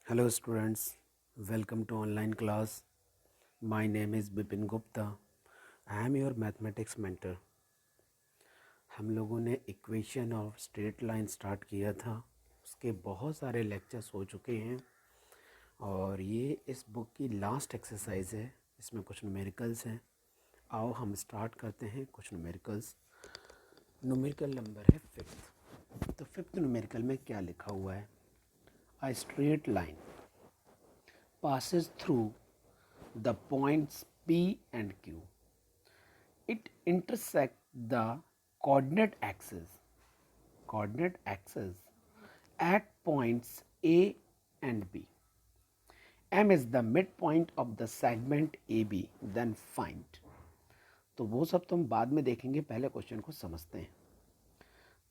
Hello students, welcome to online class. My name is Bipin Gupta. I am your mathematics mentor. हम लोगों ने equation of straight line start किया था, उसके बहुत सारे लेक्चर्स हो चुके हैं और ये इस बुक की लास्ट एक्सरसाइज है। इसमें कुछ न्यूमेरिकल्स हैं। आओ हम स्टार्ट करते हैं कुछ न्यूमेरिकल्स। न्यूमेरिकल नंबर है फिफ्थ। तो फिफ्थ न्यूमेरिकल में क्या लिखा हुआ है? A straight line passes through the points P and Q. It intersects the coordinate axis at points A and B. M is the midpoint of the segment AB. Then find. तो वो सब तो हम बाद में देखेंगे, पहले क्वेश्चन को समझते हैं।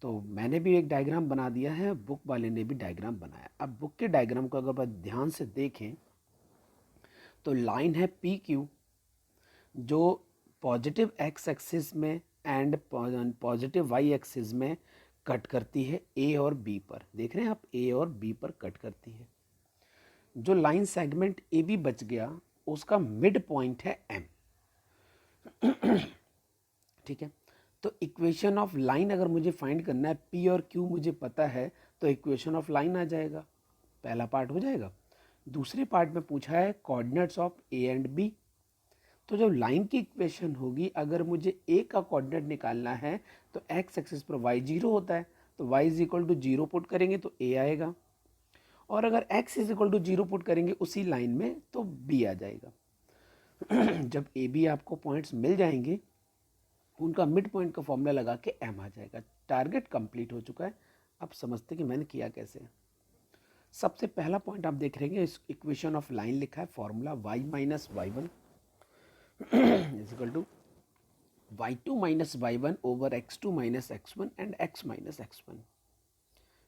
तो मैंने भी एक डायग्राम बना दिया है, बुक वाले ने भी डायग्राम बनाया। अब बुक के डायग्राम को अगर आप ध्यान से देखें तो लाइन है पी क्यू जो पॉजिटिव एक्स एक्सिस में एंड पॉजिटिव वाई एक्सिस में कट करती है ए और बी पर। देख रहे हैं आप, ए और बी पर कट करती है। जो लाइन सेगमेंट ए बी बच गया उसका मिड पॉइंट है एम। ठीक है, तो इक्वेशन ऑफ लाइन अगर मुझे फाइंड करना है, पी और क्यू मुझे पता है तो इक्वेशन ऑफ लाइन आ जाएगा, पहला पार्ट हो जाएगा। दूसरे पार्ट में पूछा है coordinates of A and B. तो जब लाइन की इक्वेशन होगी, अगर मुझे ए का कोऑर्डिनेट निकालना है तो एक्स एक्सिस पर वाई जीरो होता है, तो y is equal to zero put करेंगे तो ए आएगा, और अगर x is equal to zero put करेंगे उसी लाइन में तो बी आ जाएगा। जब ए बी आपको पॉइंट्स मिल जाएंगे, उनका मिड पॉइंट का फॉर्मूला लगा के एम आ जाएगा। टारगेट कंप्लीट हो चुका है। अब समझते कि मैंने किया कैसे। सबसे पहला पॉइंट आप देख रहे हैं, इस इक्वेशन ऑफ लाइन लिखा है formula y minus y one is equal to y2 minus y1 over x2 minus x1 and x minus x1।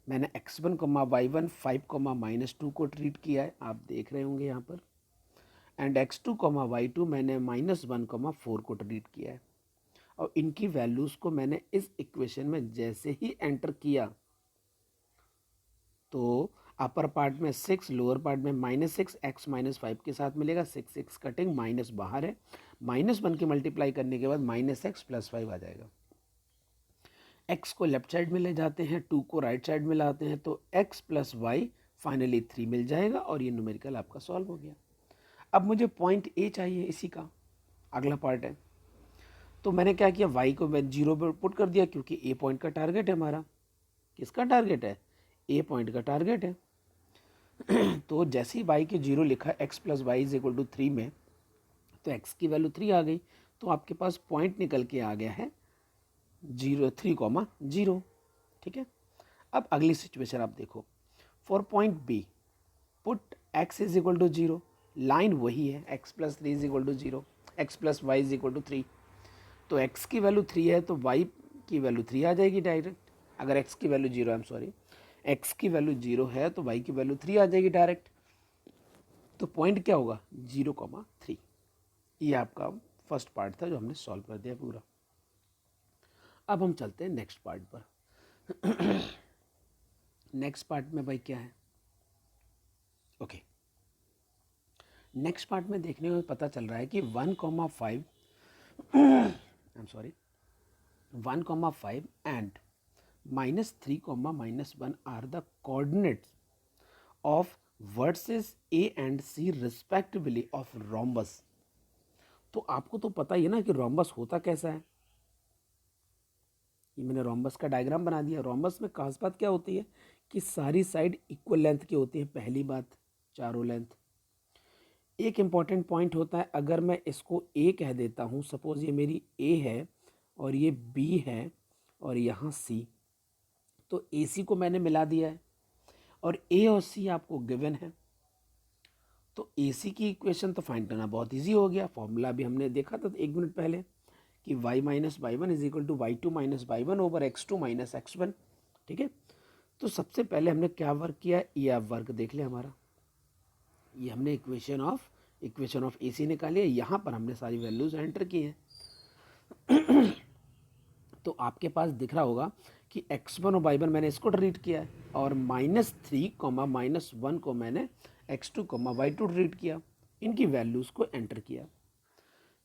मैंने x1 y1 5 माइनस 2 को ट्रीट किया है, आप देख रहे होंगे यहाँ पर, एंड x2 y2 मैंने माइनस 1 4 को ट्रीट किया है। और इनकी वैल्यूज़ को मैंने इस इक्वेशन में जैसे ही एंटर किया तो अपर पार्ट में 6, लोअर पार्ट में -6, x -5 के साथ मिलेगा। 6 कटिंग, माइनस बाहर है, -1 की मल्टीप्लाई करने के बाद -x + 5 आ जाएगा। x को लेफ्ट साइड में ले जाते हैं, 2 को राइट साइड में लाते हैं तो x + y फाइनली 3 मिल जाएगा और ये न्यूमेरिकल आपका सॉल्व हो गया। अब मुझे पॉइंट ए चाहिए, इसी का अगला पार्ट है। तो मैंने क्या किया, y को मैं 0 पर पुट कर दिया क्योंकि ए पॉइंट का टारगेट है हमारा। किसका टारगेट है? ए पॉइंट का टारगेट है। तो जैसे ही y के 0 लिखा x + y is equal to 3 में, तो x की वैल्यू 3 आ गई, तो आपके पास पॉइंट निकल के आ गया है 3,0। ठीक है, अब अगली सिचुएशन आप देखो। For point B put x is equal to 0, line वही है, x + 3 is equal to 0, x + y is equal to 3। तो x की वैल्यू 3 है तो y की वैल्यू 3 आ जाएगी डायरेक्ट। अगर x की वैल्यू 0 x की वैल्यू 0 है तो y की वैल्यू 3 आ जाएगी डायरेक्ट। तो पॉइंट क्या होगा, 0,3। ये आपका फर्स्ट पार्ट था जो हमने सॉल्व कर दिया पूरा। अब हम चलते हैं नेक्स्ट पार्ट पर। नेक्स्ट पार्ट में भाई क्या है? ओके, नेक्स्ट पार्ट में देखने में पता चल रहा है कि 1,5 1,5 and -3, -1 are the coordinates of vertices A and C respectively of rhombus। तो आपको तो पता ही है ना कि रोम्बस होता कैसा है। ये मैंने रोम्बस का डायग्राम बना दिया। रोम्बस में खास बात क्या होती है कि सारी साइड इक्वल लेंथ की होती है, पहली बात, चारों लेंथ। एक इम्पॉर्टेंट पॉइंट होता है, अगर मैं इसको ए कह देता हूँ, सपोज ये मेरी ए है और ये बी है और यहाँ सी, तो ए सी को मैंने मिला दिया है और ए और सी आपको गिवन है। तो ए सी की इक्वेशन तो फाइंड करना बहुत इजी हो गया। फॉर्मूला भी हमने देखा था 1 मिनट पहले कि y minus y one is equal to y2 minus y one over x2 minus x1। ठीक है, तो सबसे पहले हमने क्या वर्क किया, ये आप वर्क देख ले हमारा। ये हमने इक्वेशन ऑफ ए सी निकाली है, यहाँ पर हमने सारी वैल्यूज एंटर की हैं। तो आपके पास दिख रहा होगा कि x1 और y1 मैंने इसको ट्रीट किया है और -3, -1 को मैंने x2 कॉमा y2 ट्रीट किया, इनकी वैल्यूज़ को एंटर किया।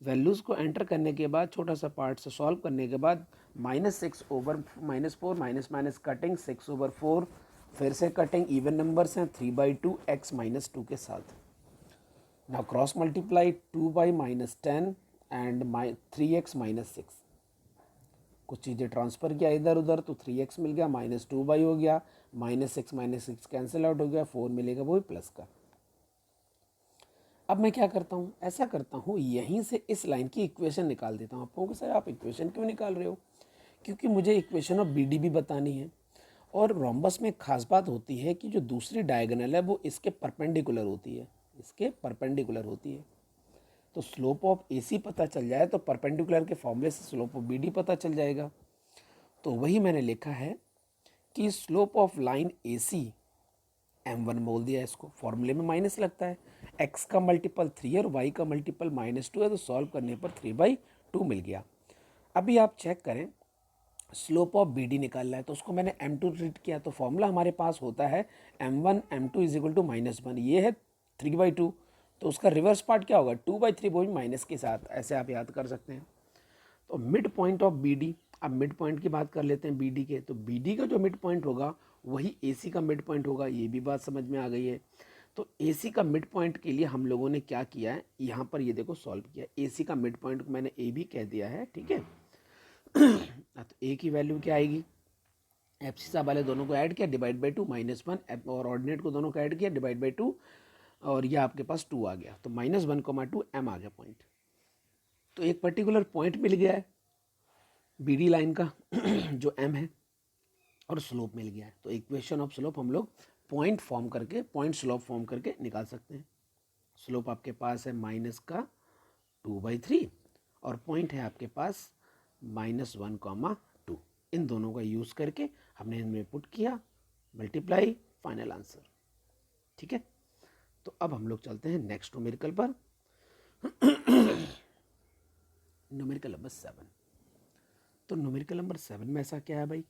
वैल्यूज़ को एंटर करने के बाद छोटा सा पार्ट से सॉल्व करने के बाद -6/-4 माइनस कटिंग 6/4, फिर से कटिंग, इवन नंबर्स हैं 3/2 x-2 के साथ। Now cross multiply 2/-10 and 3x-6, कुछ चीज़ें ट्रांसफ़र किया इधर उधर तो 3x मिल गया, -2/, हो गया, -6 कैंसिल आउट हो गया, 4 मिलेगा वो भी प्लस का। अब मैं क्या करता हूँ, ऐसा करता हूँ यहीं से इस लाइन की इक्वेशन निकाल देता हूँ। आप कहोगे सर आप इक्वेशन क्यों निकाल रहे हो? क्योंकि मुझे इक्वेशन ऑफ BD भी बतानी है, और रोम्बस में खास बात होती है कि जो दूसरी डायगोनल है वो इसके परपेंडिकुलर होती है, इसके परपेंडिकुलर होती है। तो स्लोप ऑफ AC पता चल जाए तो परपेंडिकुलर के फॉर्मूले से स्लोप ऑफ BD पता चल जाएगा। तो वही मैंने लिखा है कि slope of line AC m1 बोल दिया, इसको फॉर्मूले में माइनस लगता है, x का मल्टीपल 3 और y का मल्टीपल -2 है, तो सॉल्व करने पर 3/2 मिल गया। अभी आप चेक करें, स्लोप ऑफ BD निकालना है तो उसको मैंने m2 ट्रीट किया, तो फॉर्मूला हमारे पास होता है m1 m2 = -1, ये है 3/2, तो उसका रिवर्स पार्ट क्या होगा 2/3, वो भी माइनस के साथ, ऐसे आप याद कर सकते हैं। तो मिड पॉइंट ऑफ BD, अब मिड पॉइंट की बात कर लेते हैं BD के, तो BD का जो मिड पॉइंट होगा वही AC का मिड पॉइंट होगा, ये भी बात समझ में आ गई है। तो AC का मिड पॉइंट के लिए हम लोगों ने क्या किया है, यहाँ पर ये देखो सॉल्व किया, AC का मिड पॉइंट को मैंने A भी कह दिया है, ठीक है। तो A की वैल्यू क्या आएगी, एब्सिसा वाले दोनों को ऐड किया, /2 -1, और ऑर्डिनेट को दोनों को ऐड किया, /2, और ये आपके पास 2 आ गया, तो -1,2 m आ गया पॉइंट। तो एक पर्टिकुलर पॉइंट मिल गया है BD लाइन का जो m है, और स्लोप मिल गया है। तो इक्वेशन ऑफ स्लोप हम लोग पॉइंट फॉर्म करके, पॉइंट स्लोप फॉर्म करके निकाल सकते हैं। स्लोप आपके पास है -2/3 और पॉइंट है आपके पास -1,2, इन दोनों का यूज़ करके हमने इनमें पुट किया, मल्टीप्लाई, फाइनल आंसर, ठीक है। तो अब हम लोग चलते हैं नेक्स्ट न्यूमेरिकल पर। Numerical number 7। तो न्यूमेरिकल नंबर 7 में ऐसा क्या है भाई,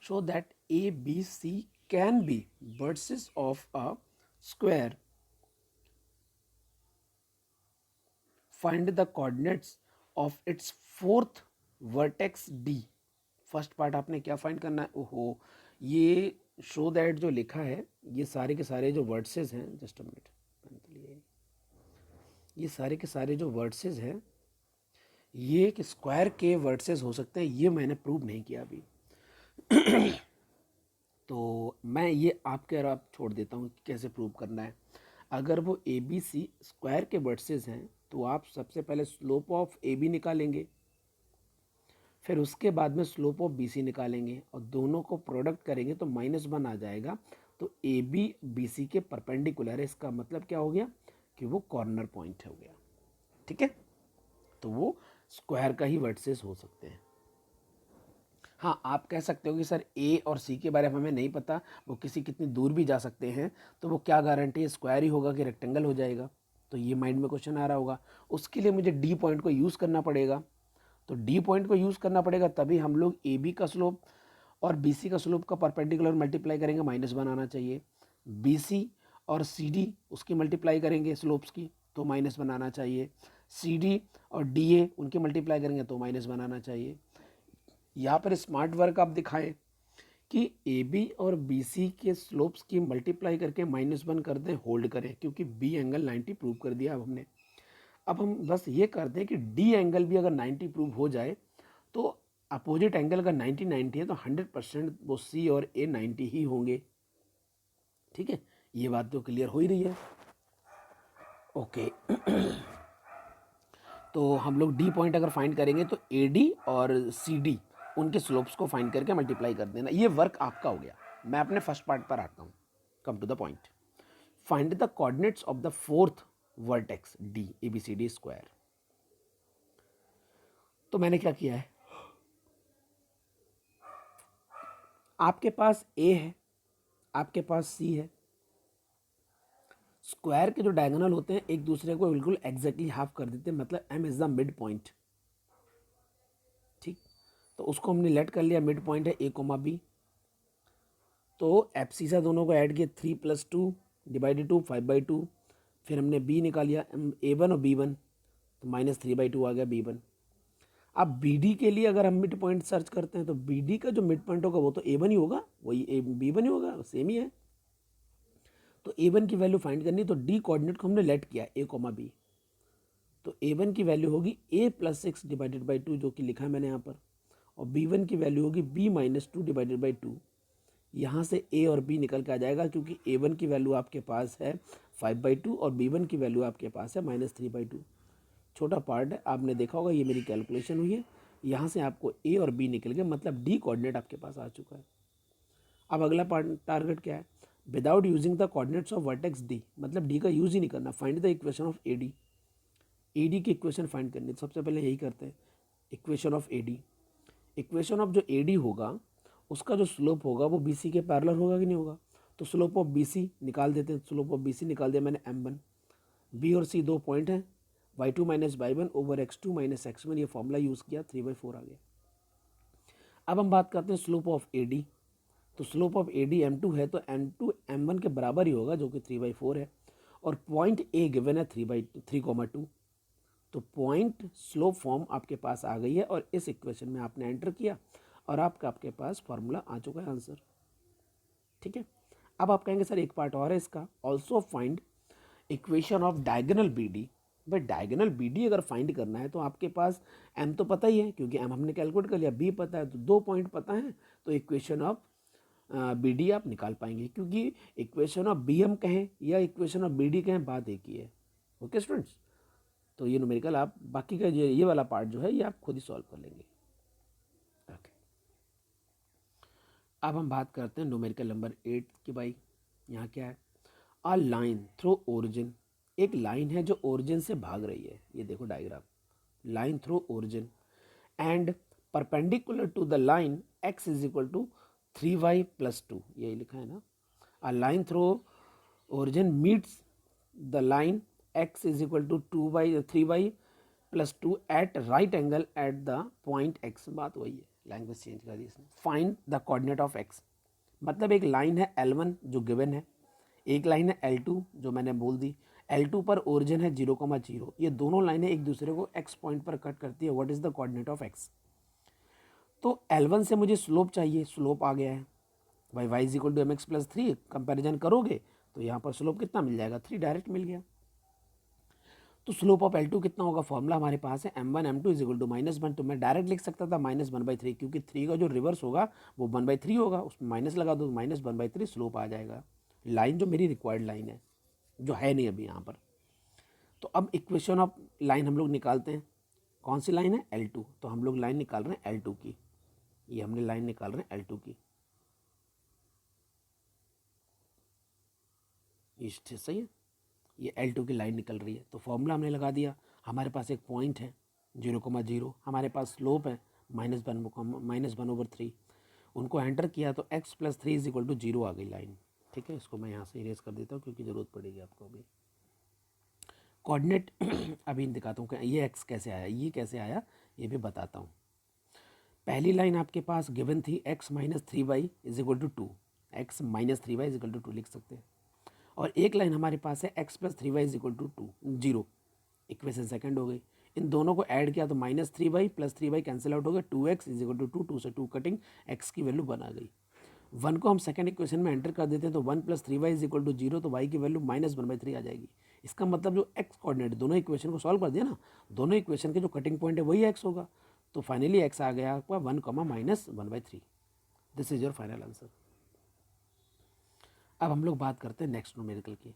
show that ABC can be vertices of a square. Find the coordinates of its fourth vertex D. First part आपने क्या फाइंड करना है, ओहो, ये शो दैट जो लिखा है, ये सारे के सारे जो वर्ड्सेस हैं, जस्ट अ मिनट, ये सारे के सारे जो वर्ड्सेस हैं ये एक स्क्वायर के वर्ड्सेस हो सकते हैं, ये मैंने प्रूव नहीं किया अभी। तो मैं ये आपके और आप छोड़ देता हूँ कि कैसे प्रूव करना है। अगर वो ABC स्क्वायर के वर्सेस हैं तो आप सबसे पहले स्लोप ऑफ AB निकालेंगे, फिर उसके बाद में स्लोप ऑफ BC निकालेंगे, और दोनों को प्रोडक्ट करेंगे तो -1 आ जाएगा। तो AB BC के परपेंडिकुलर है, इसका मतलब क्या हो गया कि वो कॉर्नर पॉइंट हो गया, ठीक है। तो वो स्क्वायर का ही वर्सेस हो सकते हैं। हाँ, आप कह सकते हो कि सर A और C के बारे में हमें नहीं पता, वो कितनी दूर भी जा सकते हैं, तो वो क्या गारंटी है स्क्वायर ही होगा कि रेक्टेंगल हो जाएगा। तो ये माइंड में क्वेश्चन आ रहा होगा, उसके लिए मुझे D पॉइंट को यूज़ करना पड़ेगा। तो D पॉइंट को यूज़ करना पड़ेगा, तभी हम लोग AB का स्लोप और BC का स्लोप का परपेंडिकुलर मल्टीप्लाई करेंगे, -1 आना चाहिए। BC और CD उसकी मल्टीप्लाई करेंगे स्लोप्स की, तो -1 आना चाहिए। CD और DA उनकी मल्टीप्लाई करेंगे तो -1 आना चाहिए। यहाँ पर स्मार्ट वर्क आप दिखाएं कि AB और BC के स्लोप्स की मल्टीप्लाई करके -1 कर दें, होल्ड करें, क्योंकि B एंगल 90 प्रूव कर दिया अब हमने। अब हम बस ये कर दें कि D एंगल भी अगर 90 प्रूव हो जाए तो अपोजिट एंगल का 90 है, तो 100% वो C और A 90 ही होंगे, ठीक है। ये बात तो क्लियर हो ही रही है, ओके। तो हम लोग D पॉइंट अगर फाइंड करेंगे तो AD और CD उनके स्लोप्स को फाइंड करके मल्टीप्लाई कर देना, ये वर्क आपका हो गया। मैं अपने फर्स्ट पार्ट पर आता हूँ, come to the point. Find the coordinates of the fourth vertex D ABCD square. तो मैंने क्या किया है, आपके पास A है, आपके पास C है, स्क्वायर के जो डायगोनल होते हैं एक दूसरे को बिल्कुल एग्जैक्टली हाफ कर देते हैं, मतलब M is the mid point, ठीक। तो उसको हमने लेट कर लिया, मिड पॉइंट है A, B। तो एब्सिसा दोनों को ऐड किया 3 + 2 डिवाइडेड टू 5/2, फिर हमने b निकाल लिया a1 और b1, तो -3/2 आ गया b1। अब bd के लिए अगर हम मिड पॉइंट सर्च करते हैं तो bd का जो मिड पॉइंट होगा वो तो a1 ही होगा, वही b1 ही होगा, सेम ही है। तो a1 की वैल्यू फाइंड करनी, तो d कोऑर्डिनेट को हमने लेट किया a, b, तो a1 की वैल्यू होगी a+6/2 जो कि लिखा है मैंने यहाँ पर, और b1 की वैल्यू होगी b-2/2। यहाँ से a और b निकल के आ जाएगा, क्योंकि a1 की वैल्यू आपके पास है 5/2 और b1 की वैल्यू आपके पास है -3/2। छोटा पार्ट है, आपने देखा होगा, ये मेरी कैलकुलेशन हुई है, यहाँ से आपको a और b निकल गए, मतलब d कोऑर्डिनेट आपके पास आ चुका है। अब अगला टारगेट क्या है, without using the coordinates of vertex d, मतलब d का यूज ही नहीं करना, find the equation of AD। AD की इक्वेशन फाइंड करनी, तो सबसे पहले यही करते हैं, equation of AD। Equation of जो AD होगा उसका जो स्लोप होगा वो BC के पैरेलल होगा कि नहीं होगा, तो स्लोप ऑफ BC निकाल देते हैं। स्लोप ऑफ BC निकाल दिया मैंने m1, B और C दो पॉइंट हैं, y2 - y1 over x2 - x1, ये फॉर्मूला यूज़ किया, 3/4 आ गया। अब हम बात करते हैं स्लोप ऑफ AD, तो स्लोप ऑफ AD m2 है, तो m2 m1 के बराबर ही होगा, जो कि 3/4 है, और पॉइंट A गिवन है 3/2, तो पॉइंट स्लोप फॉर्म आपके पास आ गई है, और इस इक्वेशन में आपने एंटर किया और आपके पास फॉर्मूला आ चुका है आंसर। ठीक है, अब आप कहेंगे सर एक पार्ट और है इसका, also find equation of diagonal BD। भाई डायगोनल BD अगर फाइंड करना है तो आपके पास m तो पता ही है, क्योंकि m हमने कैलकुलेट कर लिया, b पता है, तो दो पॉइंट पता है, तो इक्वेशन ऑफ BD आप निकाल पाएंगे, क्योंकि इक्वेशन ऑफ B हम कहें या इक्वेशन ऑफ BD कहें, बात एक ही है। ओके स्टूडेंट्स, तो ये न्यूमेरिकल आप बाकी का ये वाला पार्ट जो है ये आप खुद ही सॉल्व कर लेंगे। ओके, अब हम बात करते हैं न्यूमेरिकल नंबर 8 की। भाई यहाँ क्या है, अ लाइन थ्रू ओरिजिन, एक लाइन है जो ओरिजिन से भाग रही है, ये देखो diagram, line through origin and perpendicular to the line x = 3y + 2, यही लिखा है ना। A line through origin meets the line x = 3y + 2 at right angle at the point x, बात वही है, लैंग्वेज चेंज कर दी इसने। Find the coordinate of x, मतलब एक लाइन है L1 जो गिवन है, एक लाइन है L2 जो मैंने बोल दी, L2 पर ओरिजिन है 0,0, ये दोनों लाइनें एक दूसरे को x पॉइंट पर कट करती है। What is the coordinate of x, तो L1 से मुझे स्लोप चाहिए, स्लोप आ गया है भाई, y = mx + 3, कंपेरिजन करोगे तो यहाँ पर स्लोप कितना मिल जाएगा, 3 डायरेक्ट मिल गया। तो स्लोप ऑफ L2 कितना होगा, फॉर्मूला हमारे पास है m1 m2 = -1, तो मैं डायरेक्ट लिख सकता था -1/3, क्योंकि 3 का जो रिवर्स होगा वो 1/3 होगा, उसमें माइनस लगा दो, -1/3 स्लोप आ जाएगा। लाइन जो मेरी रिक्वायर्ड लाइन है, जो है नहीं अभी यहाँ पर। तो अब इक्वेशन ऑफ लाइन हम लोग निकालते हैं, कौन सी लाइन है, L2, तो हम लोग लाइन निकाल रहे हैं L2 की, ये हमने लाइन निकाल रहे हैं L2 की, ये सही है, ये L2 की लाइन निकल रही है। तो फॉर्मूला हमने लगा दिया, हमारे पास एक पॉइंट है 0,0, हमारे पास स्लोप है -1/3, उनको एंटर किया तो x + 3 = 0 आ गई लाइन। ठीक है, इसको मैं यहाँ से इरेज कर देता हूँ क्योंकि ज़रूरत पड़ेगी आपको अभी। कोऑर्डिनेट अभी दिखाता हूँ कि ये x कैसे आया, ये कैसे आया ये भी बताता हूँ। पहली लाइन आपके पास गिवन थी x - 3y = 2, x - 3y = 2 लिख सकते हैं, और एक लाइन हमारे पास है x + 3y = 0, इक्वेशन सेकंड हो गई। इन दोनों को ऐड किया तो -3y + 3y कैंसिल आउट हो गया, 2x = 2, 2 से 2 कटिंग, x की वैल्यू 1 आ गई। 1 को हम सेकंड इक्वेशन में एंटर कर देते हैं, तो 1 + 3y = 0, तो y की वैल्यू -1/3 आ जाएगी। इसका मतलब जो x कोऑर्डिनेट, दोनों इक्वेशन को सॉल्व कर दिया ना, दोनों इक्वेशन के जो कटिंग पॉइंट है वही x होगा, तो फाइनली x आ गया आपका 1, -1/3। This is your final answer. अब हम लोग बात करते हैं नेक्स्ट न्यूमेरिकल की।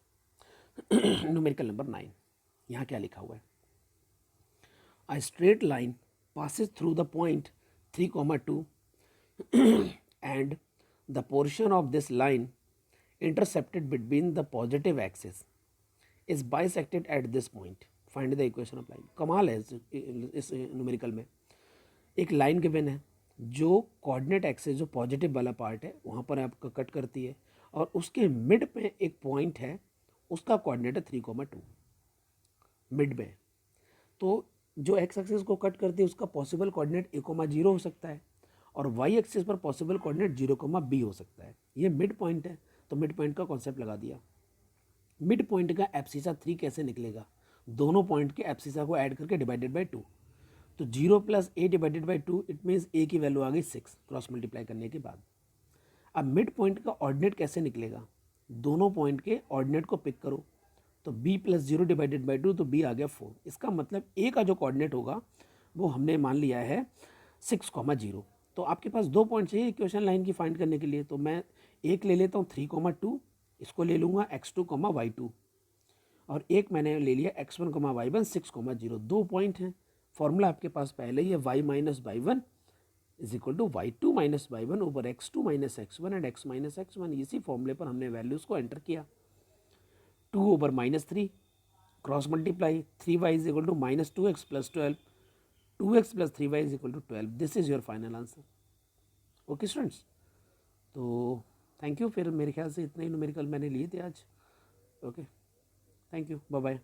न्यूमेरिकल नंबर 9, यहाँ क्या लिखा हुआ है, a straight line passes through the point 3,2 and the portion of this line intercepted between the positive axis is bisected at this point. Find the equation of line. कमाल है इस numerical में, एक लाइन गिवन है जो coordinate axis जो positive वाला part है वहाँ पर आपका कट करती है, और उसके मिड पे एक पॉइंट है, उसका कोऑर्डिनेट है 3,2 मिड में। तो जो एक्स एक्सिस को कट करती है उसका पॉसिबल कोऑर्डिनेट a,0 हो सकता है, और वाई एक्सिस पर पॉसिबल कोऑर्डिनेट 0,b हो सकता है। ये मिड पॉइंट है, तो मिड पॉइंट का कॉन्सेप्ट लगा दिया। मिड पॉइंट का एब्सिसा 3 कैसे निकलेगा, दोनों पॉइंट के एब्सिसा को ऐड करके डिवाइडेड बाई 2, तो 0 plus a divided by 2, it means a की वैल्यू आ गई 6 क्रॉस मल्टीप्लाई करने के बाद। अब मिड पॉइंट का ऑर्डिनेट कैसे निकलेगा, दोनों पॉइंट के ऑर्डिनेट को पिक करो, तो b प्लस 0 डिवाइडेड बाई 2, तो b आ गया 4। इसका मतलब a का जो कोऑर्डिनेट होगा वो हमने मान लिया है 6,0। तो आपके पास 2 पॉइंट चाहिए इक्वेशन लाइन की फाइंड करने के लिए, तो मैं एक ले लेता हूँ 3,2, इसको ले लूँगा x2, y2, और एक मैंने ले लिया x1, y1 6,0। 2 पॉइंट हैं, फॉर्मूला आपके पास पहले ही है, y minus y1 is equal to y2 minus y1 over x2 minus x1 and x minus x1। इसी फॉर्मूले पर हमने वैल्यूज़ को एंटर किया। 2 over -3 cross multiply, 3y is equal to minus 2x plus 12, 2x plus 3y is equal to 12। This is your final answer. Okay students, तो thank you. फिर मेरे ख्याल से इतने ही न्यूमेरिकल मैंने लिए थे आज। Okay, thank you, bye bye.